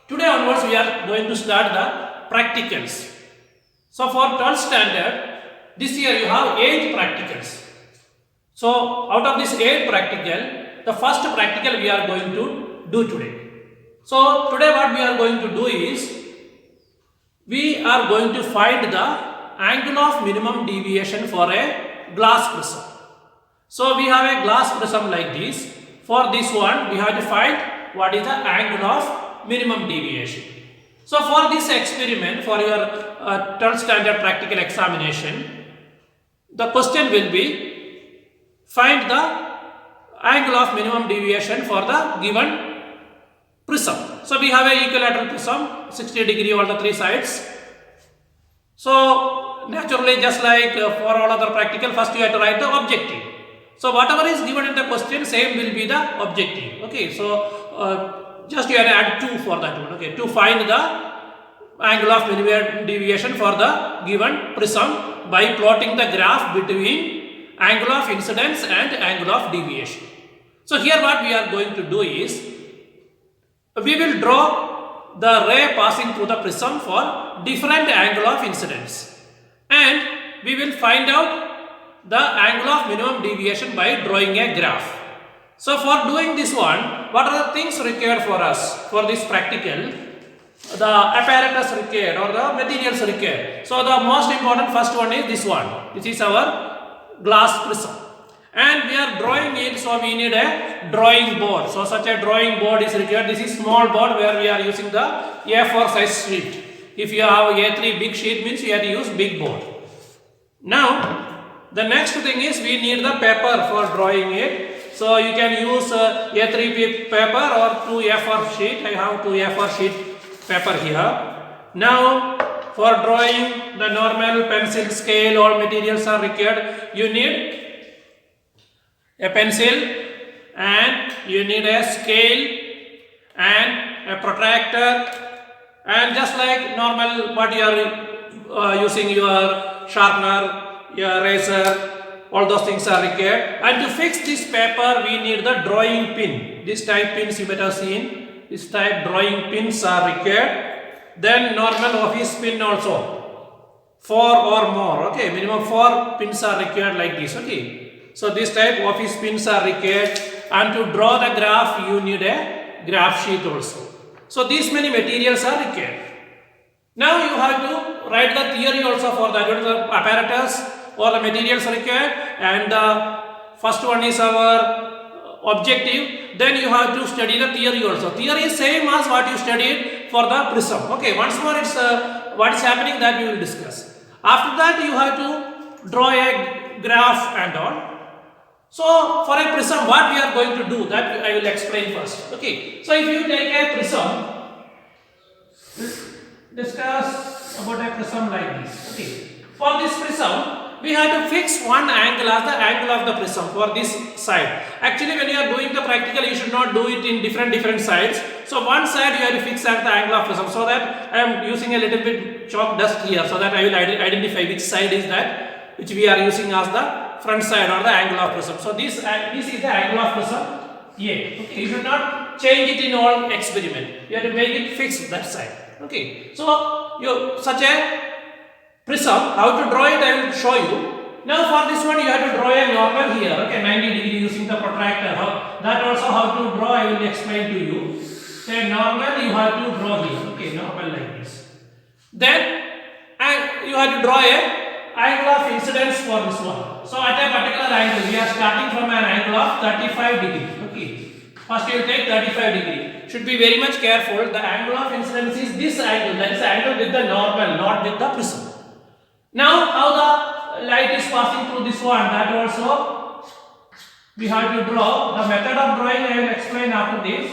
Today onwards we are going to start the practicals. So for 12th standard, this year you have 8 practicals. So out of this 8 practical, the first practical we are going to do today. So today what we are going to do is, we are going to find the angle of minimum deviation for a glass prism. So we have a glass prism like this. For this one, we have to find what is the angle of minimum deviation. So for this experiment, for your 12th standard practical examination, the question will be, find the angle of minimum deviation for the given prism. So we have a equilateral prism, 60 degree all the 3 sides. So naturally, just like for all other practical, first you have to write the objective. So whatever is given in the question, same will be the objective. Okay, so just you have to add 2 for that one. Okay, to find the angle of minimum deviation for the given prism by plotting the graph between angle of incidence and angle of deviation. So here what we are going to do is, we will draw the ray passing through the prism for different angle of incidence, and we will find out the angle of minimum deviation by drawing a graph. So for doing this one, what are the things required for us for this practical? The apparatus required or the materials required. So the most important first one is this one. This is our glass prism, and we are drawing it, so we need a drawing board. So such a drawing board is required. This is small board where we are using the A4 size sheet. If you have A3 big sheet, means you have to use big board. Now the next thing is, we need the paper for drawing it. So you can use A3 paper or 2 A4 sheet. I have 2 A4 sheet paper here. Now for drawing, the normal pencil, scale, all materials are required. You need a pencil, and you need a scale and a protractor, and just like normal what you are using your sharpener, your razor, all those things are required. And to fix this paper, we need the drawing pin. This type pins you might have seen. This type drawing pins are required. Then normal office pin also, 4 or more. Okay, minimum 4 pins are required like this. Okay, so this type office pins are required. And to draw the graph, you need a graph sheet also. So these many materials are required. Now you have to write the theory also for that. What is the apparatus or the materials required, and the first one is our objective. Then you have to study the theory also. Theory is same as what you studied for the prism. Okay, once more it's what is happening, that we will discuss. After that you have to draw a graph and all. So for a prism, what we are going to do, that I will explain first. Okay, so if you take a prism, discuss about a prism like this. Okay, for this prism, we have to fix one angle as the angle of the prism for this side. Actually, when you are doing the practical, you should not do it in different sides. So one side you have to fix at the angle of prism. So that I am using a little bit chalk dust here, so that I will identify which side is that which we are using as the front side or the angle of prism. So this is the angle of prism A. Okay, you should not change it in all experiment. You have to make it fixed that side. Okay, so you such a prism, how to draw it I will show you. Now for this one you have to draw a normal here. Okay, 90 degree using the protractor. That also how to draw I will explain to you. Say normal you have to draw here. Okay, normal like this. Then you have to draw a angle of incidence for this one. So at a particular angle, we are starting from an angle of 35 degree. Okay, first you will take 35 degree. Should be very much careful. The angle of incidence is this angle. That is the angle with the normal, not with the prism. Now how the light is passing through this one, that also we have to draw. The method of drawing I will explain after this.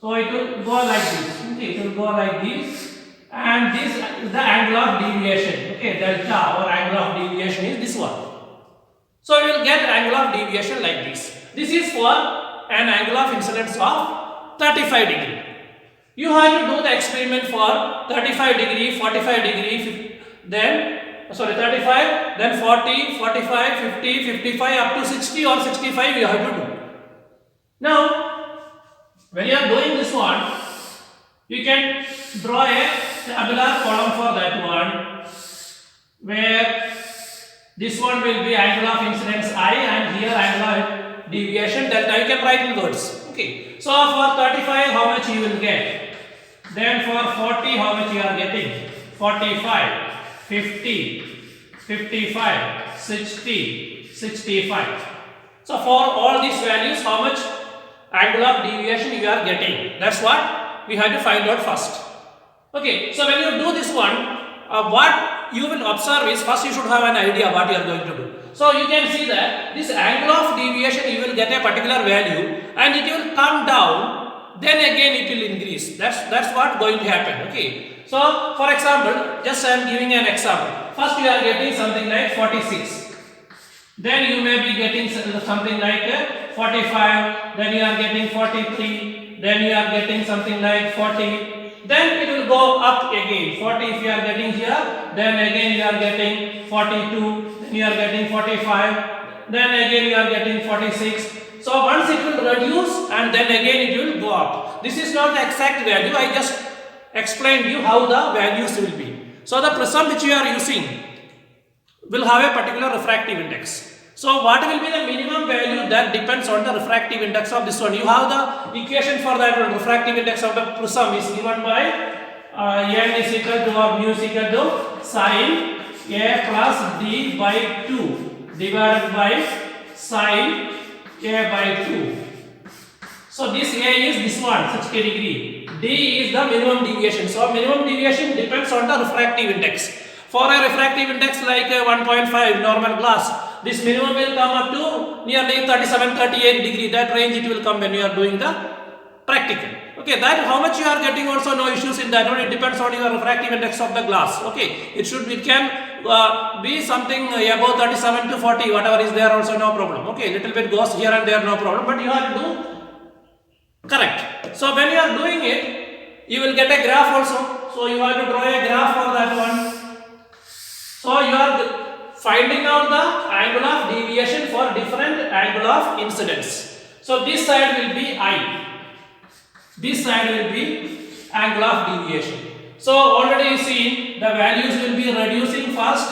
So it will go like this. Okay, it will go like this, and this is the angle of deviation. Okay, delta or angle of deviation is this one. So we will get angle of deviation like this. This is for an angle of incidence of 35 degree. You have to do the experiment for 35 degree, 45 degree, then 35, then 40, 45, 50, 55, up to 60 or 65 you have to do. Now, when you are doing this one, You can draw a tabular column for that one, where this one will be angle of incidence I and here angle of deviation delta. You can write in words. Okay. So for 35, how much you will get? Then for 40, how much you are getting? 45, 50, 55, 60, 65. So for all these values, how much angle of deviation you are getting? That's what we have to find out first. Okay, so when you do this one, what you will observe is first you should have an idea what you are going to do. So you can see that this angle of deviation you will get a particular value and it will come down, then again it will increase. That's what going to happen. Okay. So for example, just I am giving an example. First you are getting something like 46. Then you may be getting something like 45. Then you are getting 43. Then you are getting something like 40. Then it will go up again. 40 if you are getting here. Then again you are getting 42. Then you are getting 45. Then again you are getting 46. So once it will reduce and then again it will go up. This is not the exact value. I just explained you how the values will be. So the prism which you are using will have a particular refractive index. So what will be the minimum value? That depends on the refractive index of this one. You have the equation for that one. Refractive index of the prism is given by n is equal to or mu is equal to sin a plus d by 2 divided by sin a by 2. So this a is this one 60 degree. D is the minimum deviation. So minimum deviation depends on the refractive index. For a refractive index like 1.5 normal glass, this minimum will come up to nearly 37-38 degree. That range it will come when you are doing the practical. Okay, that how much you are getting also no issues in that one. It depends on your refractive index of the glass. Okay, it can be something above 37 to 40, whatever is there also no problem. Okay, little bit goes here and there no problem, but you have to do correct. So when you are doing it, you will get a graph also. So you have to draw a graph for that one. So you are finding out the angle of deviation for different angle of incidence. So this side will be I. This side will be angle of deviation. So already you see the values will be reducing first,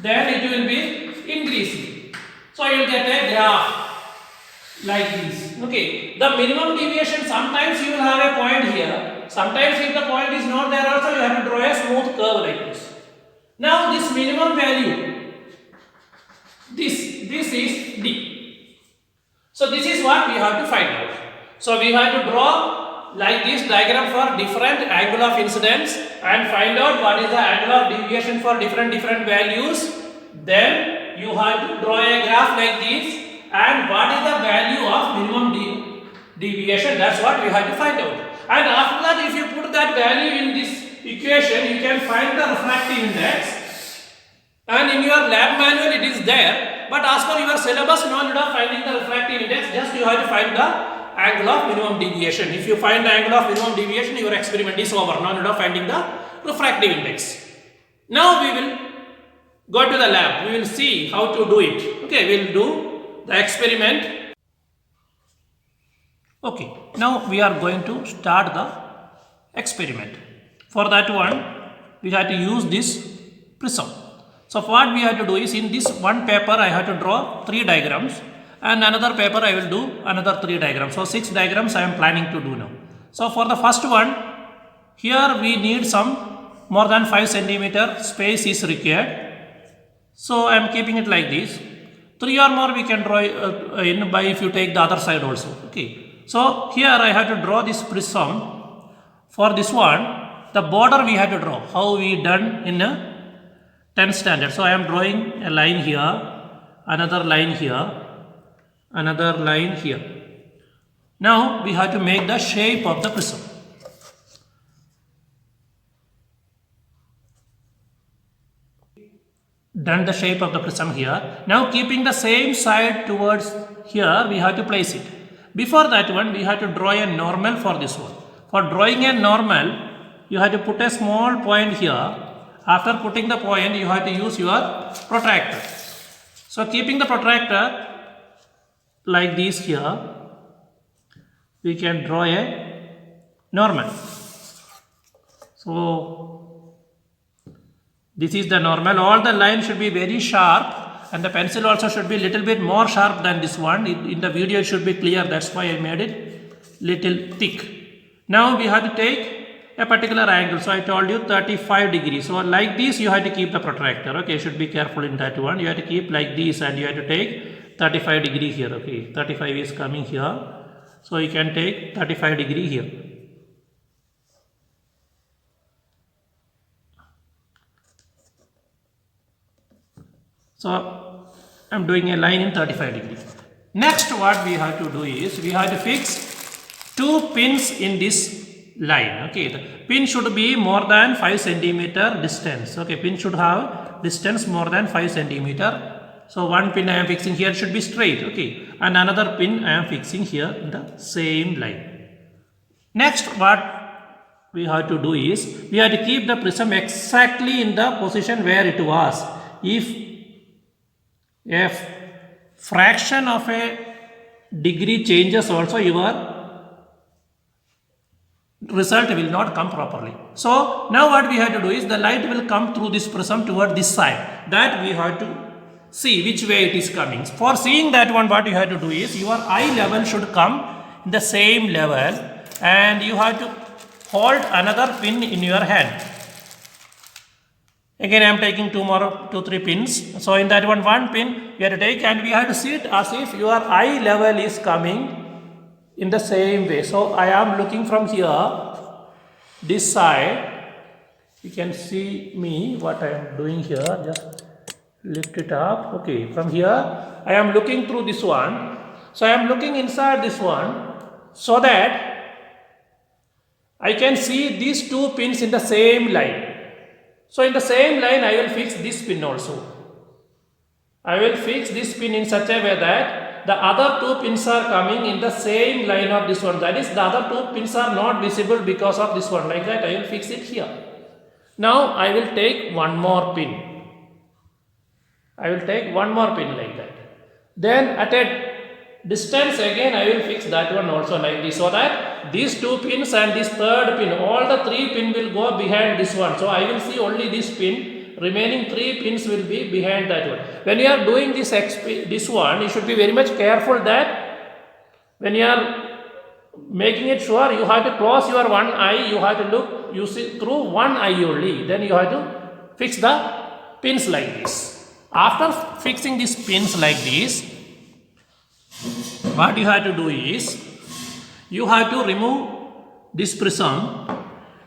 then it will be increasing. So you will get a graph like this. Okay. The minimum deviation, sometimes you will have a point here. Sometimes if the point is not there also, you have to draw a smooth curve like this. Now this minimum value, this is D. So this is what we have to find out. So we have to draw like this diagram for different angle of incidence and find out what is the angle of deviation for different values. Then you have to draw a graph like this and what is the value of minimum deviation. That's what we have to find out. And after that, if you put that value in this equation, you can find the refractive index, and in your lab manual it is there, but as per your syllabus no need of finding the refractive index, just you have to find the angle of minimum deviation. If you find the angle of minimum deviation, your experiment is over, no need of finding the refractive index. Now we will go to the lab, we will see how to do it. Okay, we will do the experiment. Okay, now we are going to start the experiment. For that one, we have to use this prism. So what we have to do is, in this one paper I have to draw 3 diagrams, and another paper I will do another 3 diagrams. So 6 diagrams I am planning to do now. So for the first one, here we need some more than 5 centimeter space is required. So I am keeping it like this. 3 or more we can draw in by if you take the other side also. Okay. So here I have to draw this prism. For this one, the border we have to draw, how we done in 10th standard. So I am drawing a line here, another line here, another line here. Now we have to make the shape of the prism. Done the shape of the prism here. Now keeping the same side towards here, we have to place it. Before that one, we have to draw a normal for this one. For drawing a normal, you have to put a small point here. After putting the point, you have to use your protractor. So keeping the protractor like this here, we can draw a normal. So this is the normal. All the lines should be very sharp, and the pencil also should be little bit more sharp than this one. In the video it should be clear, that's why I made it little thick. Now we have to take a particular angle. So I told you 35 degrees. So like this you have to keep the protractor. Okay, you should be careful in that one. You have to keep like this, and you have to take 35 degree here. Okay, 35 is coming here. So you can take 35 degree here. So I'm doing a line in 35 degree. Next what we have to do is we have to fix two pins in this line. Okay, the pin should be more than 5 centimeter distance. Okay, pin should have distance more than 5 centimeter. So one pin I am fixing here should be straight. Okay, and another pin I am fixing here in the same line. Next what we have to do is we have to keep the prism exactly in the position where it was. If a fraction of a degree changes also, your result will not come properly. So now what we have to do is the light will come through this prism toward this side. That we have to see which way it is coming. For seeing that one, what you have to do is your eye level should come in the same level, and you have to hold another pin in your hand. Again I am taking two, three pins. So in that one pin you have to take, and we have to see it as if your eye level is coming in the same way. So I am looking from here, this side. You can see me what I am doing here. Just lift it up. Okay, from here I am looking through this one. So I am looking inside this one so that I can see these two pins in the same line. So in the same line I will fix this pin also. I will fix this pin in such a way that the other two pins are coming in the same line of this one. That is, the other two pins are not visible because of this one. Like that I will fix it here. Now I will take one more pin. I will take one more pin like that. Then at a distance again I will fix that one also like this, so that these two pins and this third pin, all the three pin will go behind this one. So I will see only this pin, remaining three pins will be behind that one. When you are doing this one, you should be very much careful that when you are making it sure, you have to close your one eye, you have to look, you see through one eye only. Then you have to fix the pins like this. After fixing these pins like this, what you have to do is you have to remove this prism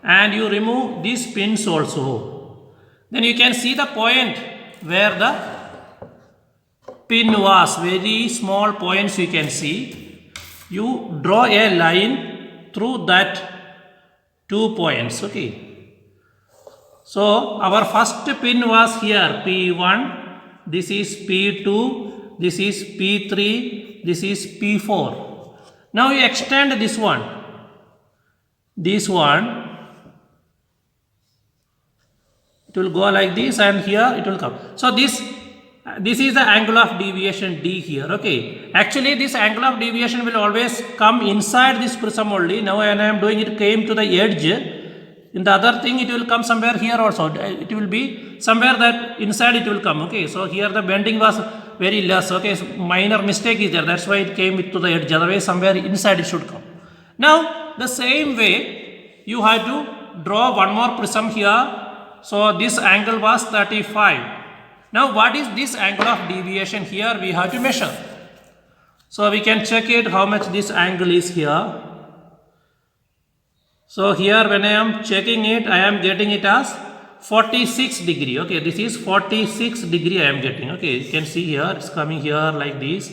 and you remove these pins also. Then you can see the point where the pin was, very small points you can see. You draw a line through that 2 points. Okay, so our first pin was here, P1. This is P2, this is P3, this is P4. Now you extend this one, it will go like this, and here it will come. So this is the angle of deviation D here. Okay, actually this angle of deviation will always come inside this prism only. Now when I am doing it, came to the edge. In the other thing it will come somewhere here also. It will be somewhere that inside it will come. Okay, so here the bending was very less. Okay, so minor mistake is there. That's why it came to the edge. Otherwise somewhere inside it should come. Now the same way you have to draw one more prism here. So this angle was 35. Now what is this angle of deviation here? We have to measure. So we can check it how much this angle is here. So here when I am checking it, I am getting it as 46 degree. Okay, this is 46 degree I am getting. Okay, you can see here it's coming here like this.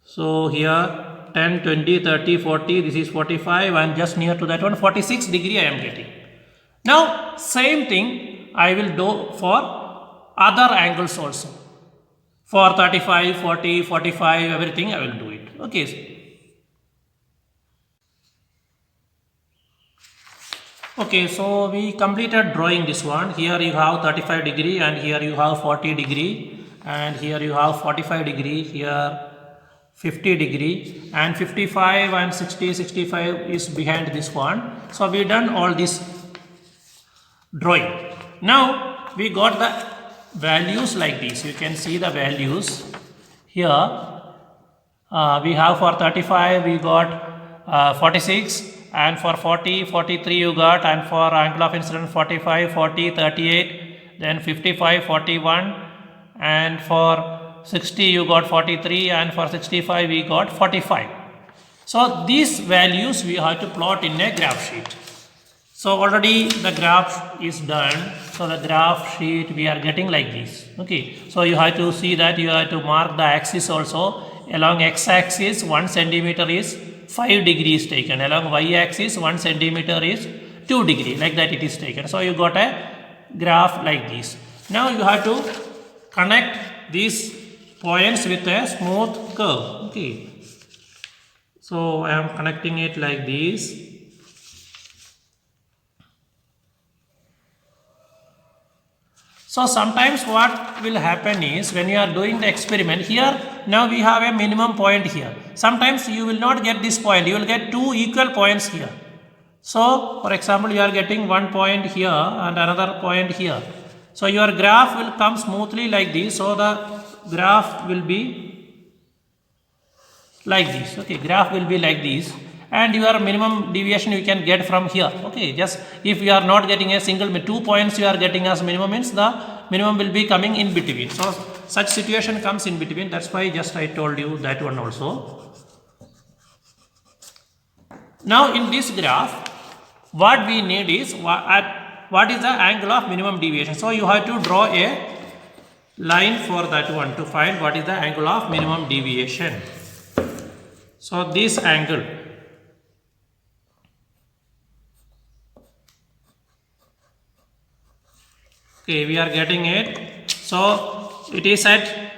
So here 10, 20, 30, 40, this is 45, and just near to that one 46 degree I am getting. Now same thing I will do for other angles also. For 35, 40, 45, everything I will do it. Okay. Okay, so we completed drawing this one. Here you have 35 degree, and here you have 40 degree, and here you have 45 degree, here 50 degree, and 55 and 60, 65 is behind this one. So we done all this drawing. Now we got the values like this. You can see the values here. We have for 35 we got 46, and for 40, 43 you got, and for angle of incidence 45, 40, 38, then 55, 41, and for 60 you got 43, and for 65 we got 45. So these values we have to plot in a graph sheet. So already the graph is done. So the graph sheet we are getting like this. Okay. So you have to see that you have to mark the axis also. Along x-axis 1 centimeter is 5 degrees taken. Along y-axis 1 centimeter is 2 degree. Like that it is taken. So you got a graph like this. Now you have to connect these points with a smooth curve. Okay. So I am connecting it like this. So sometimes what will happen is when you are doing the experiment here, now we have a minimum point here. Sometimes you will not get this point, you will get two equal points here. So for example, you are getting one point here and another point here. So your graph will come smoothly like this. So the graph will be like this. Okay, graph will be like this. And your minimum deviation you can get from here. Okay, just if you are not getting a single 2 points you are getting as minimum, means the minimum will be coming in between. So such situation comes in between. That's why just I told you that one also. Now in this graph, what we need is what is the angle of minimum deviation. So you have to draw a line for that one to find what is the angle of minimum deviation. So this angle, okay, we are getting it. So it is at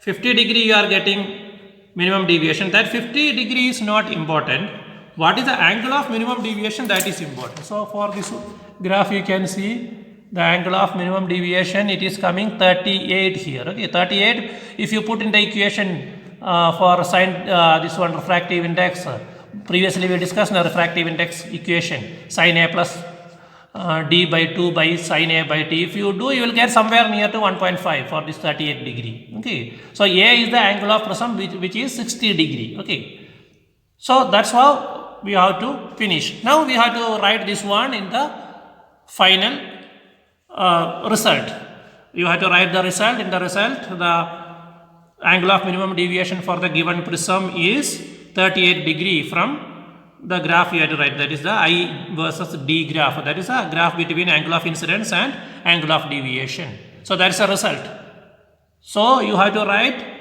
50 degree you are getting minimum deviation. That 50 degree is not important. What is the angle of minimum deviation, that is important. So for this graph you can see the angle of minimum deviation, it is coming 38 here. Okay, 38 if you put in the equation for sine this one refractive index, previously we discussed the refractive index equation, sine A plus d by 2 by sine A by t. If you do, you will get somewhere near to 1.5 for this 38 degree. Okay, so A is the angle of prism which is 60 degree. Okay, so that's how we have to finish. Now we have to write this one in the final result. You have to write the result. In the result, the angle of minimum deviation for the given prism is 38 degree from the graph you have to write. That is the I versus D graph. That is a graph between angle of incidence and angle of deviation. So that is a result. So you have to write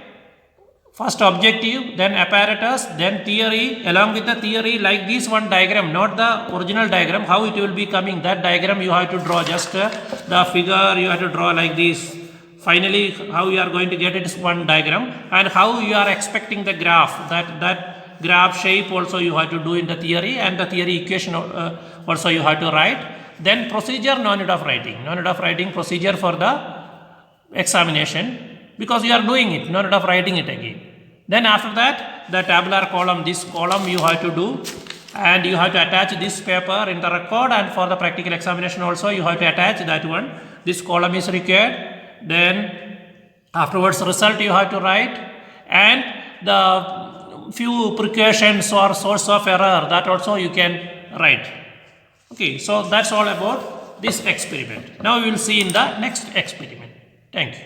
first objective, then apparatus, then theory. Along with the theory, like this one diagram, not the original diagram, how it will be coming. That diagram you have to draw, just the figure you have to draw like this. Finally, how you are going to get it is one diagram, and how you are expecting the graph. That graph shape also you have to do in the theory, and the theory equation also you have to write. Then procedure, no need of writing. No need of writing procedure for the examination, because you are doing it, no need of writing it again. Then after that, the tabular column, this column you have to do, and you have to attach this paper in the record, and for the practical examination also you have to attach that one. This column is required. Then afterwards result you have to write, and the few precautions or source of error, that also you can write. Okay, so that's all about this experiment. Now we will see in the next experiment. Thank you.